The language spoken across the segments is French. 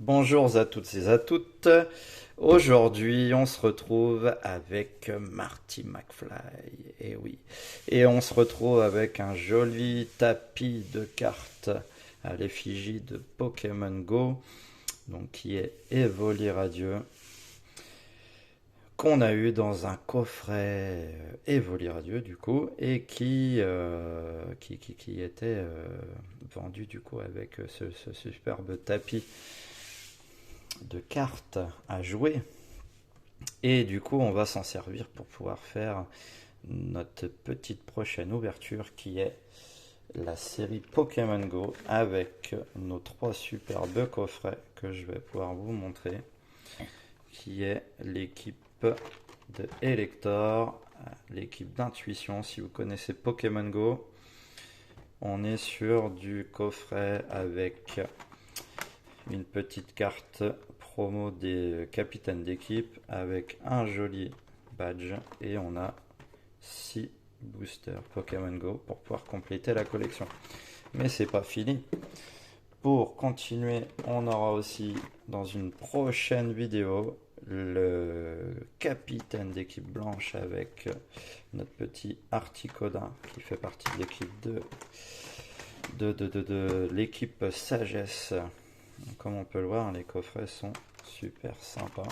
Bonjour à toutes et à toutes. Aujourd'hui, on se retrouve avec Marty McFly. Et oui. Et on se retrouve avec un joli tapis de cartes à l'effigie de Pokémon Go, donc qui est Evoli Radieux, qu'on a eu dans un coffret Evoli Radieux du coup, et qui était vendu du coup avec ce superbe tapis de cartes à jouer. Et du coup, on va s'en servir pour pouvoir faire notre petite prochaine ouverture qui est la série Pokémon Go avec nos trois superbes coffrets que je vais pouvoir vous montrer, qui est l'équipe de Elector, l'équipe d'Intuition. Si vous connaissez Pokémon Go, on est sur du coffret avec une petite carte promo des capitaines d'équipe avec un joli badge et on a 6 boosters Pokémon Go pour pouvoir compléter la collection. Mais c'est pas fini. Pour continuer, on aura aussi dans une prochaine vidéo le capitaine d'équipe blanche avec notre petit Articodin qui fait partie de l'équipe de l'équipe Sagesse. Comme on peut le voir, les coffrets sont super sympas.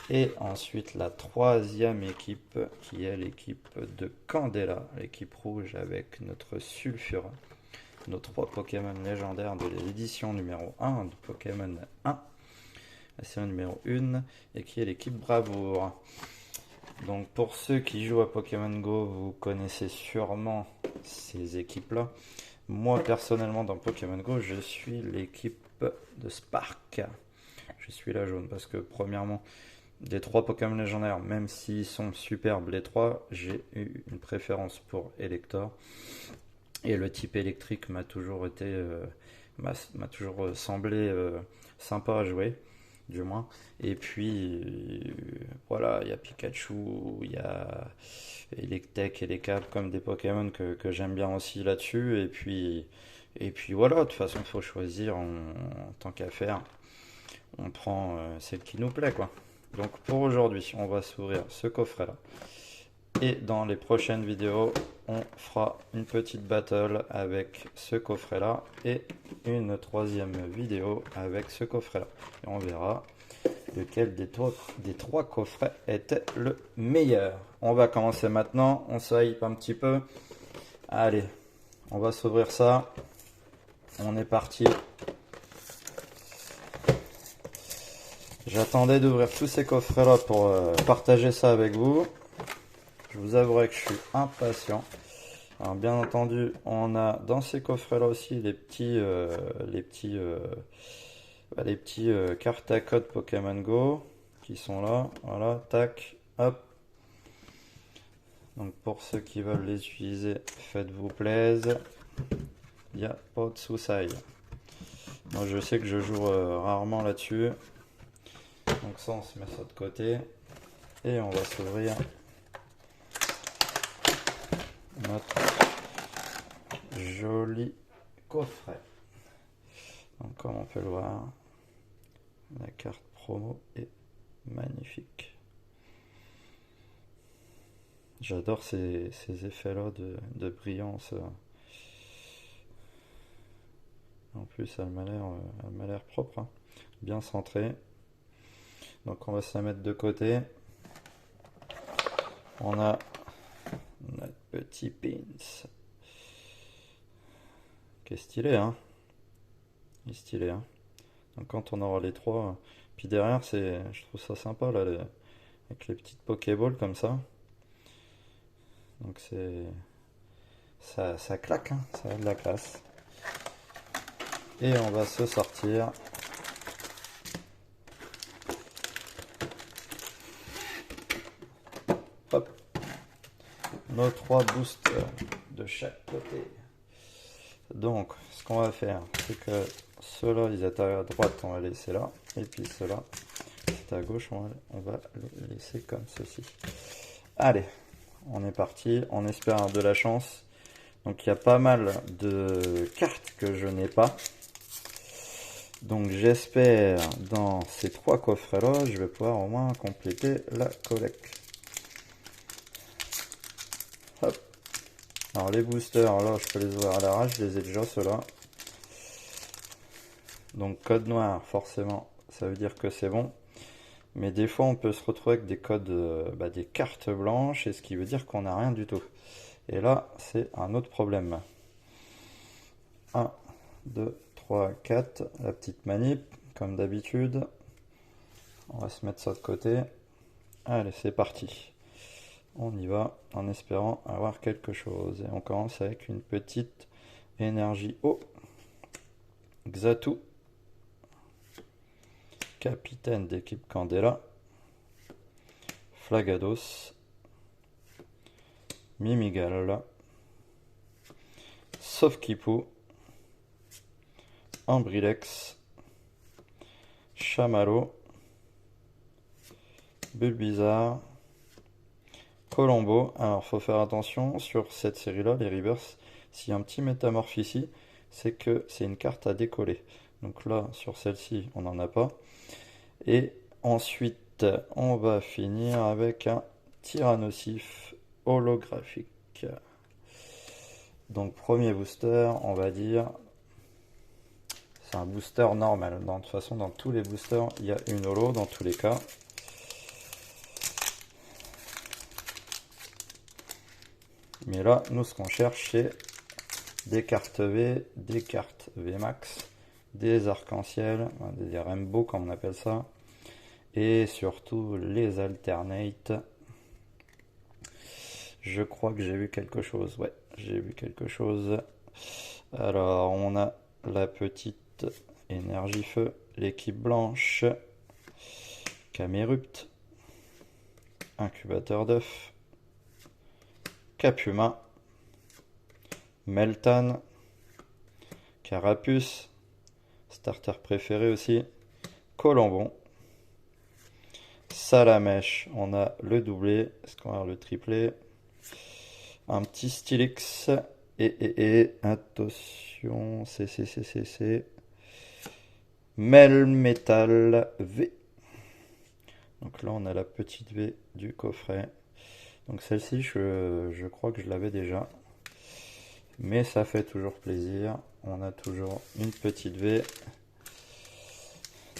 Et ensuite la troisième équipe qui est l'équipe de Candela, l'équipe rouge avec notre Sulfura, nos trois Pokémon légendaires de l'édition numéro 1 de Pokémon 1, la série numéro 1, et qui est l'équipe Bravoure. Donc pour ceux qui jouent à Pokémon Go, vous connaissez sûrement ces équipes-là. Moi personnellement dans Pokémon Go, je suis l'équipe de Spark. Je suis la jaune parce que premièrement, des trois Pokémon légendaires, même s'ils sont superbes les trois, j'ai eu une préférence pour Elector. Et le type électrique m'a toujours toujours semblé sympa à jouer, du moins. Et puis voilà, il y a Pikachu, il y a Electek et les câbles comme des Pokémon que j'aime bien aussi là-dessus. Et puis voilà, de toute façon, il faut choisir en tant qu'à faire. On prend celle qui nous plaît, quoi. Donc pour aujourd'hui, on va s'ouvrir ce coffret-là. Et dans les prochaines vidéos, on fera une petite battle avec ce coffret-là et une troisième vidéo avec ce coffret-là. Et on verra lequel des trois coffrets était le meilleur. On va commencer maintenant, on se hype un petit peu. Allez, on va s'ouvrir ça. On est parti. J'attendais d'ouvrir tous ces coffrets-là pour partager ça avec vous. Je vous avouerai que je suis impatient. Alors, bien entendu, on a dans ces coffrets-là aussi les petits cartes à code Pokémon Go qui sont là. Voilà, tac, hop. Donc pour ceux qui veulent les utiliser, faites-vous plaisir. Il n'y a pas de soucis. Moi, je sais que je joue rarement là-dessus. Donc ça, on se met ça de côté. Et on va s'ouvrir notre joli coffret. Donc comme on peut le voir, la carte promo est magnifique. J'adore ces effets-là de brillance. En plus, elle m'a l'air propre, hein. Bien centrée. Donc on va se la mettre de côté. On a notre petit pins. Qui est stylé, hein. Il est stylé, hein. Donc quand on aura les trois. Puis derrière, je trouve ça sympa là, avec les petites Pokéballs comme ça. Donc ça claque, hein, ça a de la classe. Et on va se sortir hop, nos trois boosters de chaque côté. Donc ce qu'on va faire, c'est que ceux-là, ils étaient à droite, on va les laisser là. Et puis ceux-là, c'est à gauche, on va les laisser comme ceci. Allez, on est parti, on espère avoir de la chance. Donc il y a pas mal de cartes que je n'ai pas. Donc j'espère dans ces 3 coffrets-là, je vais pouvoir au moins compléter la collecte. Hop. Alors les boosters, là je peux les ouvrir à l'arrache, je les ai déjà ceux-là. Donc code noir, forcément, ça veut dire que c'est bon. Mais des fois on peut se retrouver avec des codes, des cartes blanches, et ce qui veut dire qu'on n'a rien du tout. Et là, c'est un autre problème. 1, 2, 3, 4, la petite manip, comme d'habitude. On va se mettre ça de côté. Allez, c'est parti. On y va en espérant avoir quelque chose. Et on commence avec une petite énergie eau. Xatu. Capitaine d'équipe Candela. Flagados. Mimigal. Sofkipu. Ambrilex. Chamallow. Bulbizarre. Colombo. Alors, faut faire attention sur cette série-là, les reverse. S'il y a un petit métamorphe ici, c'est que c'est une carte à décoller. Donc là, sur celle-ci, on n'en a pas. Et ensuite, on va finir avec un Tyrannosif holographique. Donc, premier booster, on va dire, c'est un booster normal. De toute façon, dans tous les boosters, il y a une holo dans tous les cas. Mais là, nous, ce qu'on cherche, c'est des cartes V, des cartes VMAX, des arcs-en-ciel, des rainbow comme on appelle ça, et surtout les alternates. Je crois que j'ai vu quelque chose, ouais, j'ai vu quelque chose. Alors, on a la petite énergie feu, l'équipe blanche, Camérupt, incubateur d'œufs, Capuma, Meltan, Carapuce, starter préféré aussi, Colambon, Salamèche, on a le doublé, est-ce qu'on va avoir le triplé, un petit Stylix, et attention, c'est Melmetal V. Donc là on a la petite V du coffret. Donc celle-ci je crois que je l'avais déjà. Mais ça fait toujours plaisir. On a toujours une petite V.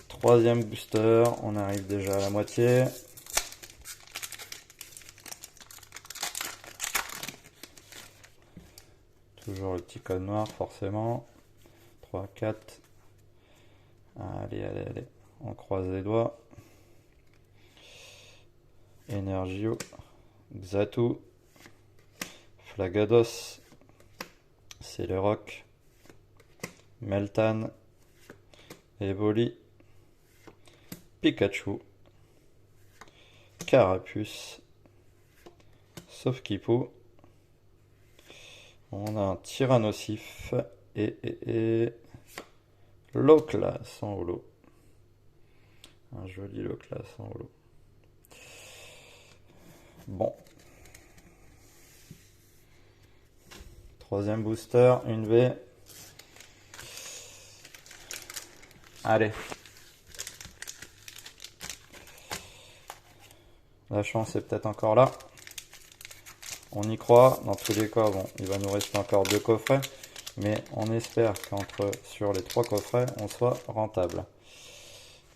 Troisième booster, on arrive déjà à la moitié. Toujours le petit code noir forcément. 3, 4. Allez, on croise les doigts. Energio, Xatu, Flagados, Celeroc, Meltan, Evoli, Pikachu, Carapuce, Sofkipu. On a un Tyrannosif et Loclas en holo. Un joli Loclas en holo. Bon. Troisième booster, une V. Allez. La chance est peut-être encore là. On y croit. Dans tous les cas, bon, il va nous rester encore 2 coffrets. Mais on espère sur les 3 coffrets, on soit rentable.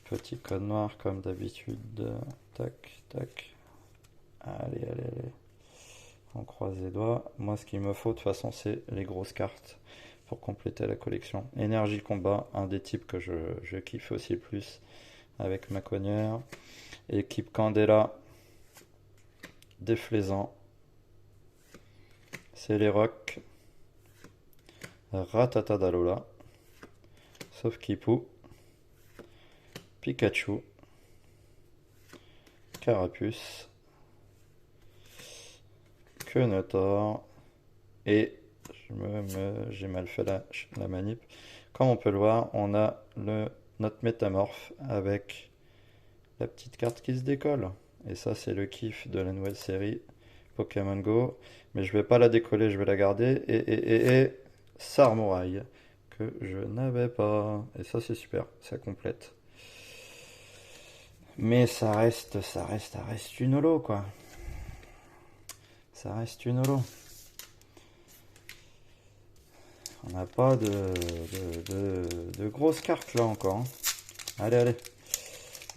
Petit code noir comme d'habitude. Tac, tac. Allez. On croise les doigts. Moi, ce qu'il me faut, de toute façon, c'est les grosses cartes pour compléter la collection. Énergie combat, un des types que je kiffe aussi le plus avec ma cogneur. Équipe Candela, Déflaisant, Celeroc, Ratatadalola, Sofkipu, Pikachu, Carapuce, Quenotor, et j'ai mal fait la manip. Comme on peut le voir, on a notre métamorphe avec la petite carte qui se décolle. Et ça, c'est le kiff de la nouvelle série Pokémon Go. Mais je vais pas la décoller, je vais la garder. Et Sarmouraï, que je n'avais pas. Et ça c'est super, ça complète. Mais ça reste une holo quoi. Ça reste une holo. On n'a pas de grosses cartes là encore. Allez, allez.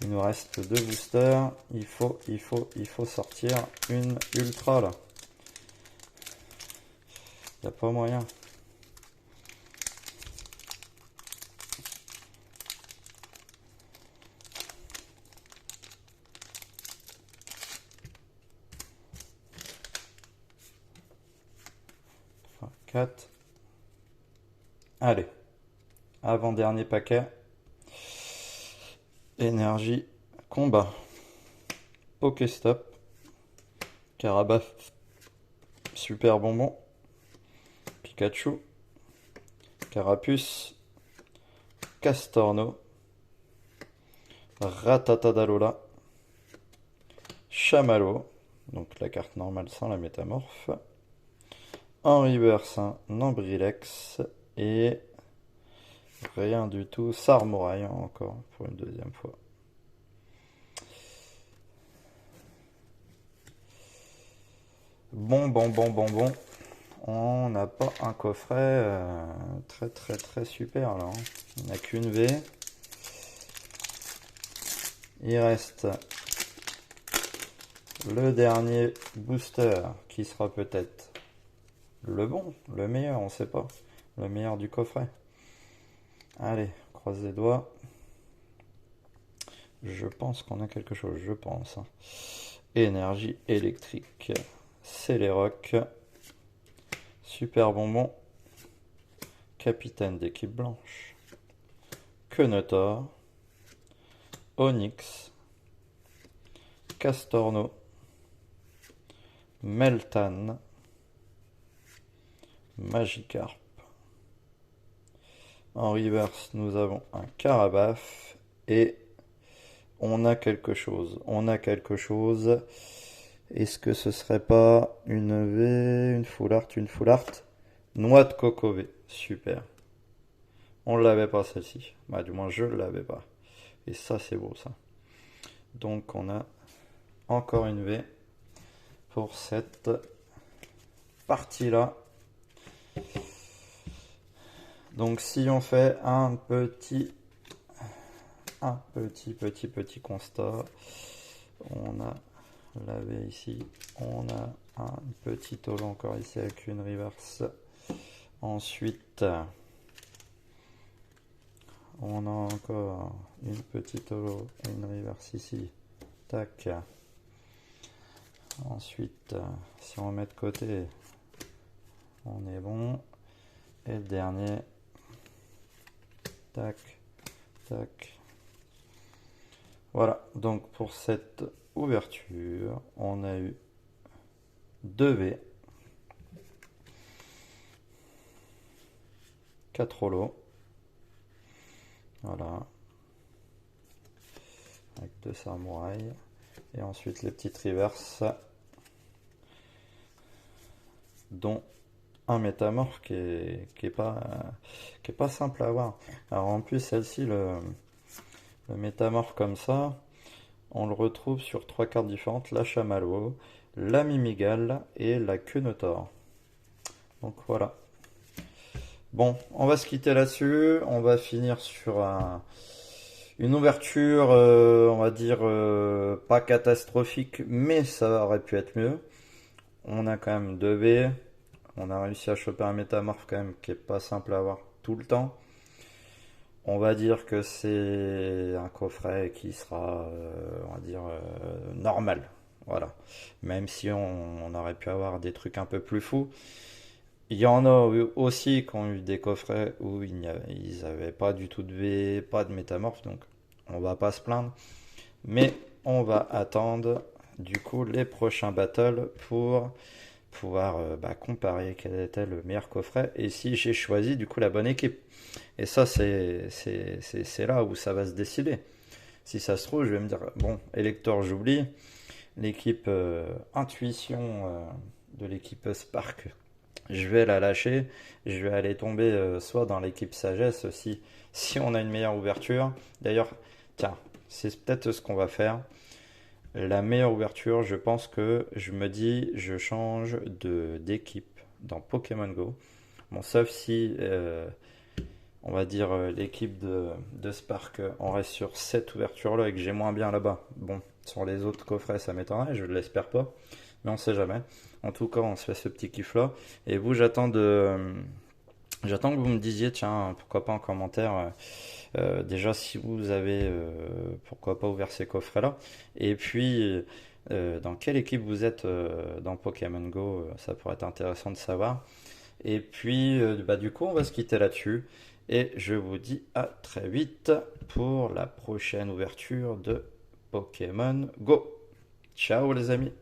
Il nous reste 2 boosters. Il faut sortir une ultra là. Il n'y a pas moyen. Enfin, 4. Allez. Avant-dernier paquet. Énergie. Combat. Pokéstop. Carabath. Super bonbon. Pikachu. Carapuce. Castorno. Ratatadalola. Chamallow. Donc la carte normale sans la métamorphe. En reverse, un Ambrilex. Et rien du tout. Sarmorail encore pour une deuxième fois. Bon. On n'a pas un coffret très super là. On n'a qu'une V. Il reste le dernier booster qui sera peut-être le bon, le meilleur, on sait pas. Le meilleur du coffret. Allez, croise les doigts. Je pense qu'on a quelque chose, je pense. Énergie électrique. Céléroc. Super bonbon. Capitaine d'équipe blanche. Quenotor. Onyx. Castorno. Meltan. Magikarp. En reverse, nous avons un Carabath et on a quelque chose. Est-ce que ce serait pas une V, une full art? Noix de coco V. Super. On l'avait pas celle-ci. Bah, du moins, je l'avais pas. Et ça, c'est beau ça. Donc, on a encore une V pour cette partie-là. Donc si on fait un petit constat, on a la V ici, on a un petit holo encore ici avec une reverse. Ensuite, on a encore une petite holo et une reverse ici. Tac. Ensuite, si on met de côté, on est bon. Et le dernier. Tac, tac. Voilà, donc pour cette ouverture, on a eu 2 V, 4 holos. Voilà. Avec 2 samouraïs. Et ensuite les petites reverses, dont un métamorphe qui est pas simple à avoir. Alors en plus celle-ci, le métamorphe comme ça, on le retrouve sur 3 cartes différentes, la Chamallow, la Mimigal et la Quenotor. Donc voilà. Bon, on va se quitter là-dessus. On va finir sur une ouverture, on va dire, pas catastrophique, mais ça aurait pu être mieux. On a quand même 2 V. On a réussi à choper un métamorphe quand même qui est pas simple à avoir tout le temps. On va dire que c'est un coffret qui sera, on va dire, normal. Voilà. Même si on aurait pu avoir des trucs un peu plus fous. Il y en a aussi qui ont eu des coffrets où ils n'avaient pas du tout de V, pas de métamorphe. Donc on va pas se plaindre. Mais on va attendre du coup les prochains battles pour pouvoir comparer quel était le meilleur coffret et si j'ai choisi du coup la bonne équipe. Et ça c'est là où ça va se décider. Si ça se trouve je vais me dire bon, Elector j'oublie, l'équipe Intuition de l'équipe Spark je vais la lâcher. Je vais aller tomber soit dans l'équipe sagesse si on a une meilleure ouverture. D'ailleurs, tiens, c'est peut-être ce qu'on va faire. La meilleure ouverture, je pense que je me dis, je change d'équipe dans Pokémon Go. Bon, sauf si, on va dire, l'équipe de Spark, on reste sur cette ouverture-là et que j'ai moins bien là-bas. Bon, sur les autres coffrets, ça m'étonnerait, je ne l'espère pas, mais on sait jamais. En tout cas, on se fait ce petit kiff-là. Et vous, j'attends que vous me disiez, tiens, pourquoi pas en commentaire, déjà si vous avez, pourquoi pas ouvert ces coffrets-là. Et puis, dans quelle équipe vous êtes dans Pokémon Go, ça pourrait être intéressant de savoir. Et puis, bah, du coup, on va se quitter là-dessus. Et je vous dis à très vite pour la prochaine ouverture de Pokémon Go. Ciao les amis!